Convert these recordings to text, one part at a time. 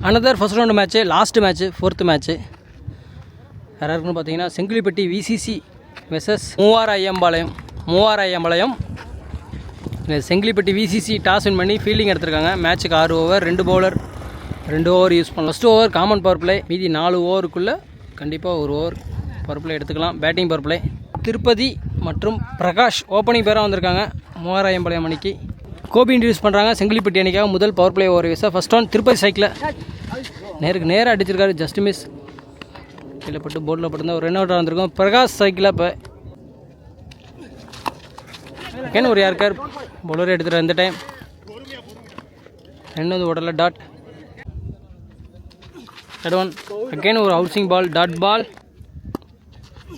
Another first round match, last match, 4th match. யாராக இருக்குன்னு பார்த்தீங்கன்னா Chengilipatti VCC versus Moovarayampalayam. Chengilipatti VCC toss win பண்ணி fielding எடுத்திருக்காங்க. மேட்ச்சுக்கு 6 ஓவர், 2 பவுலர், 2 ஓவர் யூஸ் பண்ணலாம். First over common power play, மீதி 4 ஓவருக்குள்ளே கண்டிப்பாக 1 ஓவர் பவர் பிளே எடுத்துக்கலாம். பேட்டிங் பவர் பிளே திருப்பதி மற்றும் பிரகாஷ் ஓப்பனிங் பேராக வந்திருக்காங்க. மூவாராயம்பாளையம் அணிக்கு கோபி இன்ட்ரடியூஸ் பண்ணுறாங்க. செங்கிலிப்பட்டி அணிக்காக முதல் பவர் பிளே ஓவர் வீச ஃபஸ்ட் ஆன் திருப்பதி சைக்கில் நேராக அடிச்சிருக்காரு. ஜஸ்ட் மிஸ் கீழே பட்டு போர்டில் பட்டு ஒரு ரன் அவுட் வந்திருக்கும். பிரகாஷ் சைக்கிளில் இப்போ அகைன் ஒரு யாருக்கார் பவுலரே எடுத்துகிட்டு இந்த டைம் ரெண்டாவது ஓடல டாட். தேர்ட் ஒன் அகைன் ஒரு outswing ball, dot ball.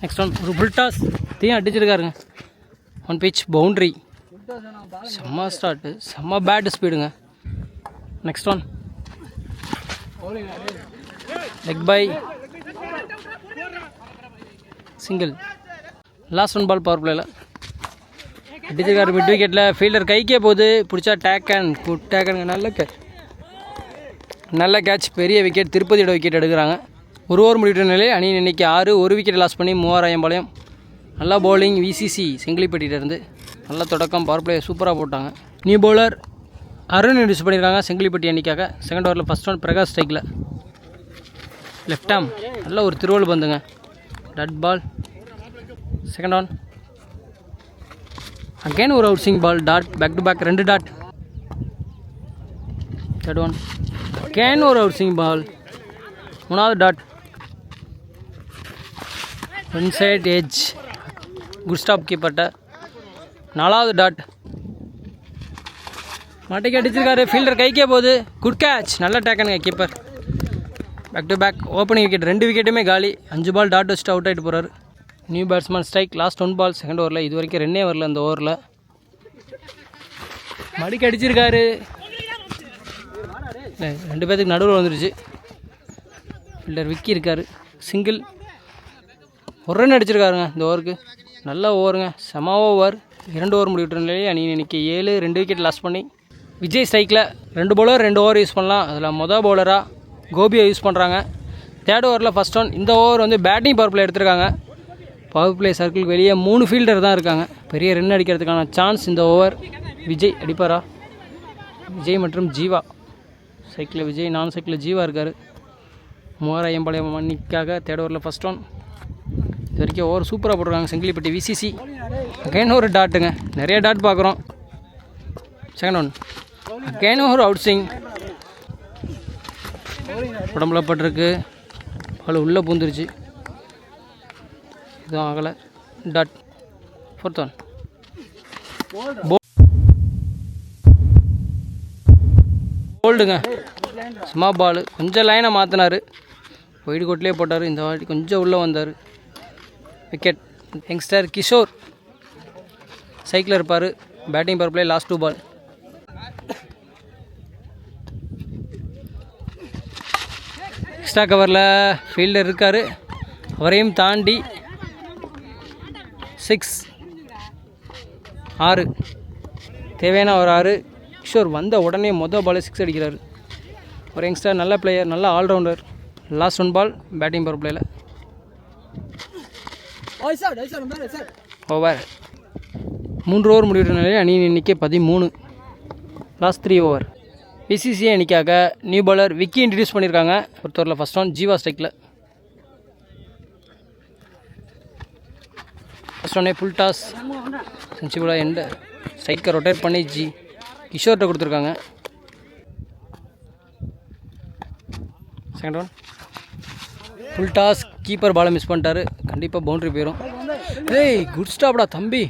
Next one ஒரு ஃபுல் டாஸ் தீயும் அடிச்சிருக்காருங்க. 1 pitch பவுண்ட்ரி. செம்ம ஸ்டார்ட்டு, செம்ம பேட் ஸ்பீடுங்க. Next one leg bye single. Last one ball power பிளேயில் அடிச்சிருக்காரு. மிட் விக்கெட்டில் ஃபீல்டர் கைக்கே போகுது, பிடிச்சா டேக்கன் நல்ல கேட்ச், பெரிய விக்கெட். திருப்பதியோட விக்கெட் எடுக்கிறாங்க. 1 ஓவர் முடிவிட்ட நிலை அணியின் எண்ணிக்கை 6, 1 விக்கெட் லாஸ் பண்ணி மூவாராயம்பாளையம். நல்லா பவுலிங் விசிசி செங்கிலிப்பட்டியிலேருந்து நல்ல தொடக்கம். பவர் பிளே சூப்பராக போட்டாங்க. நியூ பவுலர் அருண் இன்ட்ரடியூஸ் பண்ணியிருக்காங்க செங்கிலிப்பட்டி அணிக்காக. செகண்ட் ஓவரில் ஃபஸ்ட் ஒன் பிரகாஷ் ஸ்ட்ரைக்கில் லெஃப்ட் ஆம் நல்ல ஒரு திருவள்ளு பந்துங்க, dot ball. Second one again ஒரு outswing ball, dot. Back to back 2 dot. Third one again ஒரு அவுட்ஸிங் பால், 3வது dot. Inside edge good stop கீப்பர்ட்ட 4வது டாட். மாட்டிக்கு அடிச்சிருக்காரு, ஃபீல்டர் கைக்கே போகுது, குட் கேட்ச். நல்ல டேக்கனுங்க keeper. Back to back opening wicket, 2 விக்கெட்டுமே காலி. 5 பால் டாட் வச்சுட்டு அவுட் ஆகிட்டு போகிறார். New batsman strike. Last 1 ball second ஓவரில். இது வரைக்கும் 2 வரல அந்த ஓவரில். மடிக்கு அடிச்சிருக்காரு, 2 பேர்த்துக்கு நடுவில் வந்துருச்சு. ஃபீல்டர் விக்கி இருக்கார். சிங்கிள். 1 ரன் அடிச்சிருக்காருங்க இந்த ஓவருக்கு. நல்ல ஓவருங்க, செம ஓவர். 2 ஓவர் முடிவிட்ட நிலையில் அணியின் எண்ணிக்கை 7, 2 விக்கெட் லாஸ் பண்ணி. விஜய் ஸ்ட்ரைக்கில் 2 பவுலர் 2 ஓவர் யூஸ் பண்ணலாம். அதில் பவுலராக கோபியை யூஸ் பண்ணுறாங்க. தேர்ட் ஓவரில் ஃபஸ்ட் ஒன். இந்த ஓவர் வந்து பேட்டிங் பவர் பிளே எடுத்திருக்காங்க. பவர் பிளே சர்க்கிள் வெளியே 3 ஃபீல்டர் தான் இருக்காங்க. பெரிய ரன் அடிக்கிறதுக்கான சான்ஸ் இந்த ஓவர். விஜய் அடிப்பாரா? விஜய் மற்றும் ஜீவா. சைக்கிளில் விஜய், நான் சைக்கிளில் ஜீவா இருக்கார். மூவாராயம்பாளையம் அணிக்காக தேர்ட் ஓவரில் ஃபஸ்ட் ஒன். இது வரைக்கும் ஓவர் சூப்பராக போட்டிருக்காங்க செங்கிலிப்பட்டி விசிசி. அகைன் ஒரு டாட்டுங்க, நிறைய டாட் பார்க்குறோம். செகண்ட் ஒன் அகைன் ஒரு அவுட்ஸிங். உடம்புல பட்டிருக்கு, பால் உள்ளே பூந்துருச்சு, எதுவும் ஆகலை. டாட். ஃபோர்த் ஒன் போல்டுங்க, சும்மா பால். கொஞ்சம் லைனை மாற்றினார், ஒயிட் கோட்லேயே போட்டார். இந்த வாட்டி கொஞ்சம் உள்ளே வந்தார். விக்கெட். யங்ஸ்டர் கிஷோர் சைக்கிளில் இருப்பார். பேட்டிங் பவர் பிளே லாஸ்ட் 2 பால். எக்ஸ்ட்ரா கவரில் ஃபீல்டர் இருக்கார், அவரையும் தாண்டி 6 தேவையான ஒரு 6. கிஷோர் வந்த உடனே பாலே 6 அடிக்கிறார். ஒரு யங்ஸ்டர், நல்ல பிளேயர், நல்ல ஆல்ரவுண்டர். லாஸ்ட் 1 பால் பேட்டிங் பவர் பிளேயில். ஓவர். 3 ஓவர் முடிவிட்ட நிலையில் அணியின் எண்ணிக்கை 13. Last 3 over. பிசிசி அணிக்காக நியூ பவுலர் விக்கி இன்ட்ரடியூஸ் பண்ணியிருக்காங்க. ஒரு ஓவரில் ஃபஸ்ட் ஒன் ஜீவா ஸ்ட்ரைக்கில். ஃபஸ்ட் ஒன்னே ஃபுல் டாஸ், சென்சிபிளாக எண்டு. ஸ்ட்ரைக்கை ரொட்டேட் பண்ணி கிஷோர்கிட்ட கொடுத்துருக்காங்க. Second one full toss. Keeper பாலை மிஸ் பண்ணிட்டாரு, கண்டிப்பாக பவுண்ட்ரி போயிடும். ஏய் குட் ஸ்டாப்டா தம்பி.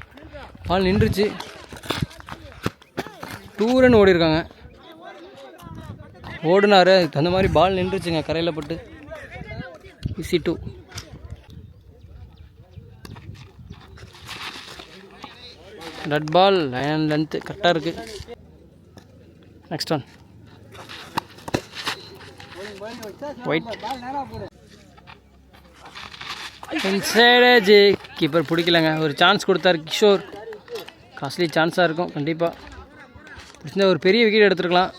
பால் நின்றுச்சு. 2 ரன் ஓடி இருக்காங்க. ஓடினார், அதுக்கு தகுந்த மாதிரி பால் நின்றுச்சுங்க கரையில் பட்டு. Easy 2. Dot ball. Line length கரெக்டாக இருக்குது. Next one wide. Inside keeper பிடிக்கலங்க. ஒரு சான்ஸ் கொடுத்தார் கிஷோர். காஸ்ட்லி சான்ஸாக இருக்கும் கண்டிப்பாக. பிடிச்சிருந்தா ஒரு பெரிய விக்கெட் எடுத்துருக்கலாம்.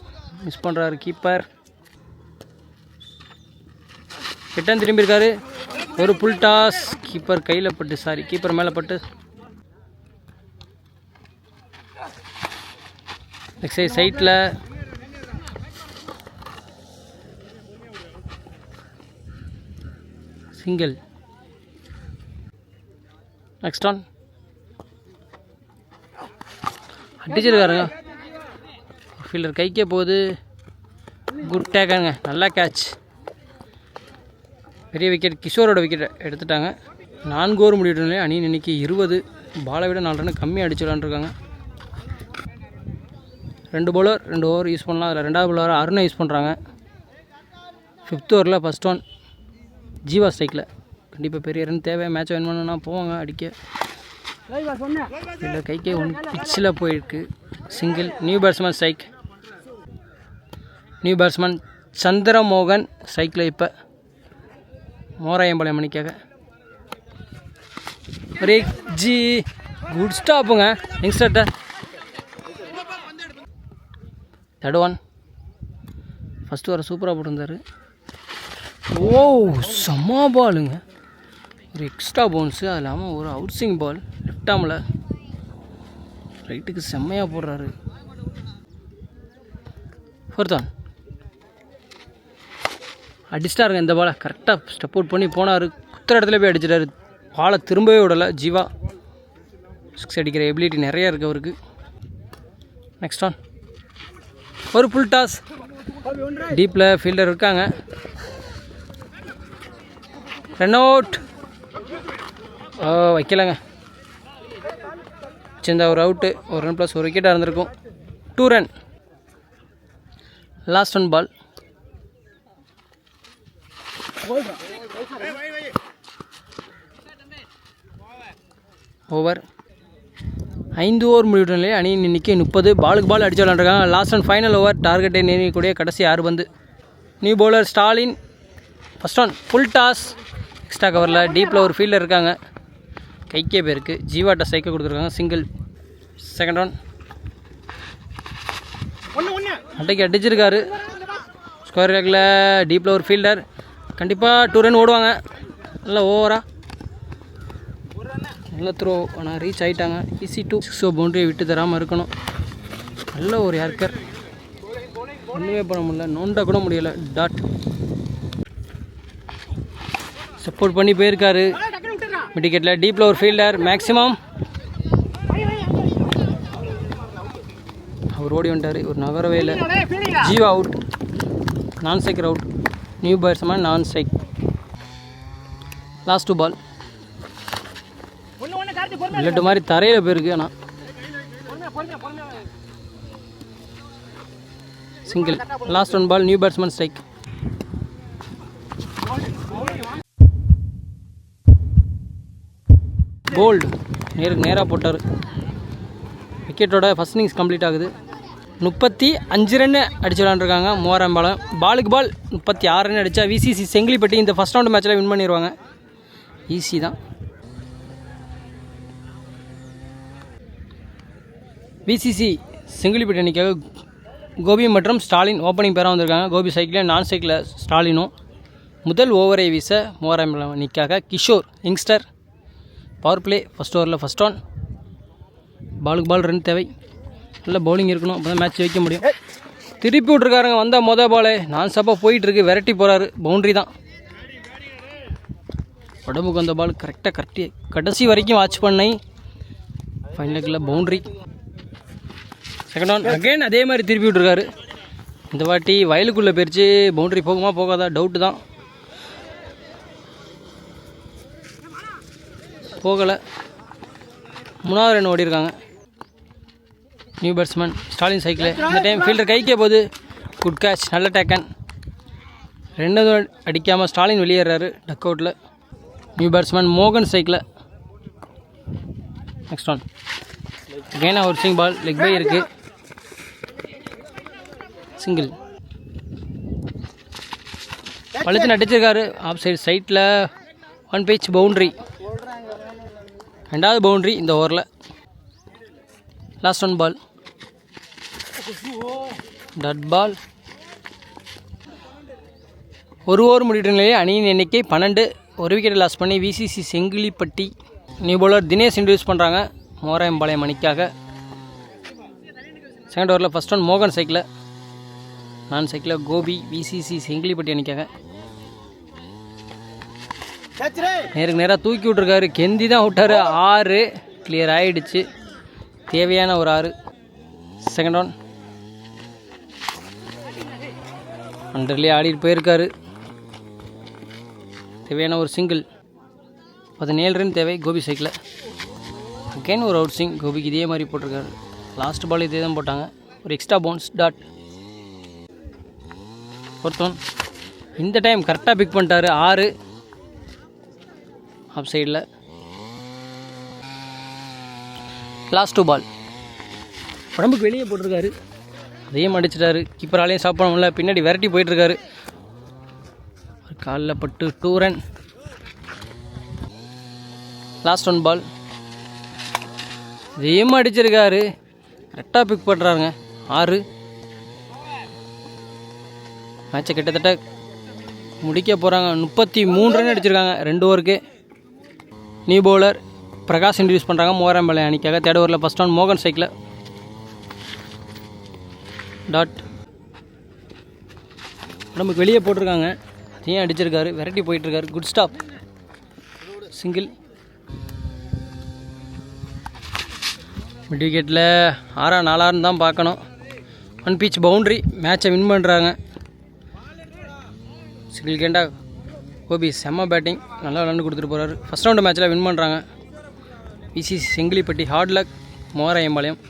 மிஸ் பண்ணுறாரு கீப்பர். ரிட்டன் திரும்பியிருக்காரு. ஒரு புல் டாஸ். கீப்பர் கையில் பட்டு, சாரி கீப்பர் மேலே பட்டு. நெக்ஸ்ட் சைட்டில் சிங்கிள். நெக்ஸ்ட் ஆன் அடிச்சிருக்காருங்க. ஃபீல்டர் கைக்கே போகுது. குட் டேக்காங்க, நல்லா கேட்ச். பெரிய விக்கெட், கிஷோரோட விக்கெட்டை எடுத்துட்டாங்க. 4 ஓவர் முடிவிட்டோம்லே அணி இன்னைக்கு 20. பாலை விட 4 ரன் கம்மியாக அடிச்சுலான்ருக்காங்க. 2 பவுலர் 2 ஓவர் யூஸ் பண்ணலாம். அதில் 2வது பவுலர் அருணை யூஸ் பண்ணுறாங்க. 5th ஓவரில் ஃபஸ்ட் ஒன் ஜீவா ஸ்ட்ரைக்கில். கண்டிப்பாக பெரிய ரன் தேவை. மேட்ச் வின் பண்ணணும்னா போவாங்க அடிக்க. இல்லை கைக்கே 1 பிச்சில் போயிருக்கு. Single. New batsman strike. New batsman Chandramohan ஸ்ட்ரைக்கில். இப்போ மோராயம்பாளையம் மணிக்காக ஒரு ஜி குட் ஸ்டாப்புங்க யங்ஸ்டர்ட்ட. 3rd one. ஃபஸ்ட்டு வர சூப்பராக போட்டிருந்தார். ஓ செம்ம பாலுங்க. ஒரு எக்ஸ்ட்ரா பவுன்ஸு, அது இல்லாமல் ஒரு அவுட்ஸிங் பால் லெஃப்ட் ஆமில் ரைட்டுக்கு செம்மையாக போடுறாரு. 4th one. அடிச்சிட்டாருங்க இந்த பாலை. கரெக்டாக ஸ்டெப் அவுட் பண்ணி போனார். குத்துற இடத்துல போய் அடிச்சிட்டாரு. பாலை திரும்பவே விடலை. ஜீவா 6 அடிக்கிற எபிலிட்டி நிறையா இருக்குது அவருக்கு. Next one. ஒரு புல் டாஸ். டீப்பில் ஃபீல்டர் இருக்காங்க. Run out. வைக்கலைங்க. சின்ன ஒரு அவுட்டு. ஒரு ரன் ப்ளஸ் ஒரு விக்கெட்டாக இருந்திருக்கும். 2 run. Last one ball. Over. 5 over முடிவுலே அணி இன்னைக்கு 30. பாலுக்கு பால் அடிச்சு விளாண்டுருக்காங்க. Last and final over. டார்கெட்டை நெருங்கக்கூடிய கடைசி 6 பந்து. New bowler Stalin. First one full toss. Extra கவரில் டீப்பில் ஒரு ஃபீல்டர் இருக்காங்க. கைக்கே பேருக்கு. ஜீவாட்ட சைக்கிள் கொடுத்துருக்காங்க. சிங்கிள். 2nd one. அட்டைக்கு அடிச்சிருக்காரு. ஸ்கொயர் ரேக்கில் டீப்பில் ஒரு ஃபீல்டர். கண்டிப்பாக 2 ரன் ஓடுவாங்க. நல்லா ஓவரா நல்ல த்ரோ. ஆனால் ரீச் ஆகிட்டாங்க. ஈஸி 2. 6 பவுண்டரியை விட்டு தராமல் இருக்கணும். நல்ல ஒரு யார்கர். ஒன்றுமே பண்ண முடியல. நோண்டா கூட முடியலை. டாட் சப்போர்ட் பண்ணி போயிருக்காரு. மிடிக்கெட்டில் டீப்பில் ஒரு ஃபீல்டர். மேக்ஸிமம் அவர் ஓடி வந்துட்டார். ஒரு நகரவே இல்லை. Jeeva out. Non striker out. New batsman non strike. Last 2 ball. வில்லட்டு மாதிரி தரையில் போயிருக்கு. ஆனால் single. Last 1 ball. New batsman strike. Bowled நேருக்கு நேராக போட்டார். விக்கெட்டோட ஃபர்ஸ்ட் இன்னிங்ஸ் கம்ப்ளீட் ஆகுது. 35 ரன் அடிச்சு விளாண்டுருக்காங்க மோராம்பாளையம். பாலுக்கு பால் 36 ரன் அடித்தா விசிசி செங்கிலிப்பட்டி இந்த ஃபஸ்ட் ரவுண்ட் மேட்ச்சில் வின் பண்ணிடுவாங்க. ஈஸி தான். விசிசி செங்கிலிப்பட்டி அணிக்காக கோபி மற்றும் ஸ்டாலின் ஓப்பனிங் பேராக வந்திருக்காங்க. கோபி சைக்கிளில் நான் சைக்கிளில் ஸ்டாலினும். முதல் ஓவரை வீச மோராம்பாளையம் அணிக்காக Kishore youngster. Power play first ஓவரில் ஃபஸ்ட் ஒன். பாலுக்கு பால் ரன் தேவை. நல்ல பவுலிங் இருக்கணும். அப்போ தான் மேட்ச் வைக்க முடியும். திருப்பி விட்ருக்காருங்க. வந்தால் பாலே நான் ஸ்டாப்பாக போயிட்டுருக்கு. விரட்டி போகிறாரு. பவுண்ட்ரி தான். உடம்புக்கு வந்த பால் கரெக்டாக கடைசி வரைக்கும் வாட்ச் பண்ணி ஃபைனலுக்குள்ள பவுண்ட்ரி. 2nd one. அகெயின் அதே மாதிரி திருப்பி விட்ருக்காரு. இந்த வாட்டி வயலுக்குள்ளே போயிடுச்சு. பவுண்ட்ரி போகுமா போகாதா டவுட்டு தான். போகலை. 3வது ரன் ஓடிருக்காங்க. New batsman Stalin cycle. இந்த டைம் ஃபீல்டர் கைக்கே போகுது. Good catch. நல்ல டேக்கன். 2வது அடிக்காமல் ஸ்டாலின் வெளியேறாரு டக் அவுட்டில். நியூ பேட்ஸ்மேன் மோகன் சைக்கிள். Next one. அகெயின் ஒரு சிங் பால். லெக் பை இருக்குது. சிங்கிள். பழுத்து நடிச்சிருக்காரு. ஆஃப் சைடு சைட்டில் 1 pitch பவுண்ட்ரி. 2வது பவுண்ட்ரி இந்த ஓவரில். லாஸ்ட் 1 பால். டட் பால். ஒரு ஓவர் முடிவுற்ற நிலையில் அணியின் எண்ணிக்கை 12. ஒரு விக்கெட் லாஸ் பண்ணி VCC Chengilipatti new bowler Dinesh introduce பண்ணுறாங்க மோராயம்பாளையம் அணிக்காக. செகண்ட் ஓவரில் ஃபர்ஸ்ட் ஒன் மோகன் சைக்கிள், நான் சைக்கிளில் கோபி விசிசி செங்கிலிப்பட்டி அணிக்காக. நேருக்கு நேராக தூக்கி விட்ருக்காரு, கெந்தி தான் விட்டார். 6 கிளியர் ஆகிடுச்சு, தேவையான ஒரு 6. செகண்ட் ஒன் அண்டர்லேயே ஆடிட்டு போயிருக்காரு, தேவையான ஒரு சிங்கிள். 17 ரன் தேவை கோபி சைக்கிள். அகெயின் ஒரு அவுட் ஸ்விங் கோபிக்கு இதே மாதிரி போட்டிருக்காரு. லாஸ்ட் பால் இதே தான் போட்டாங்க, ஒரு எக்ஸ்ட்ரா பவுன்ஸ் டாட். ஒருத்தன் இந்த டைம் கரெக்டாக பிக் பண்ணிட்டாரு. 6 ஆஃப் சைடில். லாஸ்ட் 2 பால் உடம்புக்கு வெளியே போட்டிருக்காரு, அதையும் அடிச்சிட்டாரு. கீப்பராலையும் ஸ்டாப் பண்ண முடியல, பின்னாடி விரட்டி போயிட்டுருக்காரு. காலில் பட்டு 2 ரன். லாஸ்ட் 1 பால் இதையும் அடிச்சிருக்காரு, கரெக்டாக பிக் பண்ணுறாருங்க. 6. மேட்சை கிட்டத்தட்ட முடிக்க போகிறாங்க. 33 ரன் அடிச்சிருக்காங்க 2 ஓவருக்கு. நியூ பவுலர் பிரகாஷ் இன்ட்ரடியூஸ் பண்ணுறாங்க மோராயம்பாளையம் அணிக்காக. தேர்ட் ஓவரில் ஃபர்ஸ்ட் ஒன் மோகன் சைக்கிள் டாட். நமக்கு வெளியே போட்டிருக்காங்க, அதையும் அடிச்சிருக்காரு, விரட்டி போயிட்டுருக்காரு. Good stop, single. மிட் விக்கெட்டில் 6-4 தான் பார்க்கணும். 1 pitch பவுண்ட்ரி, மேட்சை வின் பண்ணுறாங்க. சிங்கிள் கேண்டாக கோபி செம்ம பேட்டிங், நல்லா விளாண்டு கொடுத்துட்டு போகிறாரு. ஃபஸ்ட் ரவுண்டு மேட்ச்சில் வின் பண்ணுறாங்க விசிசி செங்கிலிப்பட்டி. Hard luck மோராயம்பாளையம்.